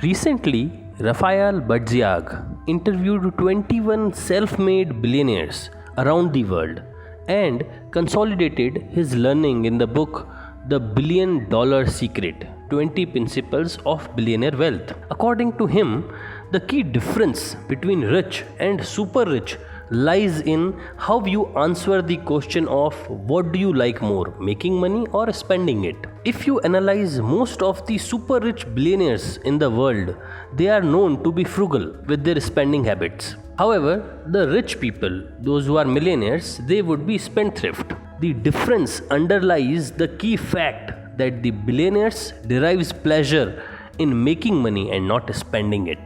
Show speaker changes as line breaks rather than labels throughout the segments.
Recently, Rafael Bajziag interviewed 21 self-made billionaires around the world and consolidated his learning in the book The Billion Dollar Secret: 20 Principles of Billionaire Wealth. According to him, the key difference between rich and super rich lies in how you answer the question of what do you like more, making money or spending it. If you analyze most of the super rich billionaires in the world, they are known to be frugal with their spending habits. However, the rich people, those who are millionaires, they would be spendthrift. The difference underlies the key fact that the billionaires derives pleasure in making money and not spending it.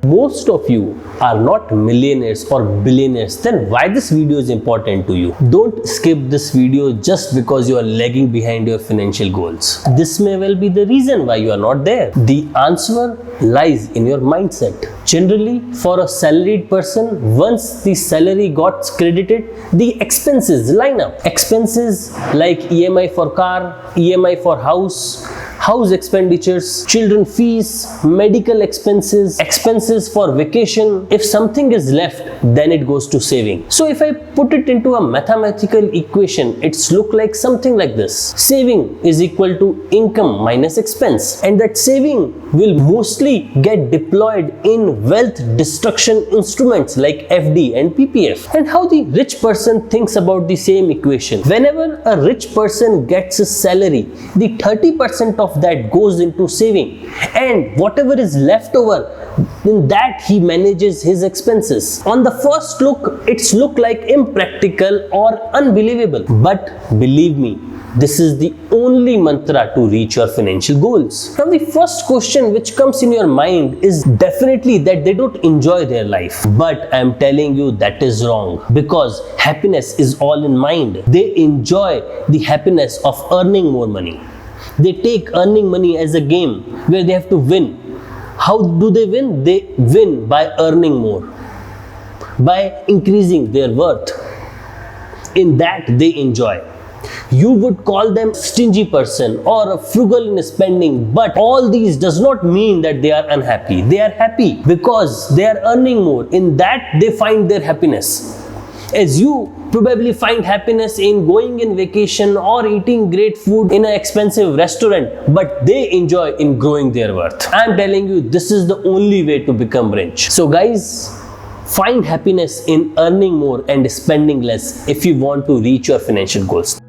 Most of you are not millionaires or billionaires, then why this video is important to you? Don't skip this video just because you are lagging behind your financial goals. This may well be the reason why you are not there. The answer lies in your mindset. Generally, for a salaried person, once the salary got credited, the expenses line up. Expenses like EMI for car, EMI for house expenditures, children fees, medical expenses, expenses for vacation. If something is left, then it goes to saving. So if I put it into a mathematical equation, it's look like something like this. Saving is equal to income minus expense, and that saving will mostly get deployed in wealth destruction instruments like FD and PPF. And how the rich person thinks about the same equation. Whenever a rich person gets a salary, the 30% of that goes into saving, and whatever is left over, in that he manages his expenses. On the first look, it's look like impractical or unbelievable, but believe me, this is the only mantra to reach your financial goals. Now, the first question which comes in your mind is definitely that they don't enjoy their life. But I am telling you that is wrong, because happiness is all in mind. They enjoy the happiness of earning more money. They take earning money as a game where they have to win. How do they win? They win by earning more, by increasing their worth. In that they enjoy. You would call them stingy person or a frugal in spending, but all these does not mean that they are unhappy. They are happy because they are earning more. In that they find their happiness. As you probably find happiness in going in vacation or eating great food in an expensive restaurant, but they enjoy in growing their worth. I am telling you, this is the only way to become rich. So guys, find happiness in earning more and spending less if you want to reach your financial goals.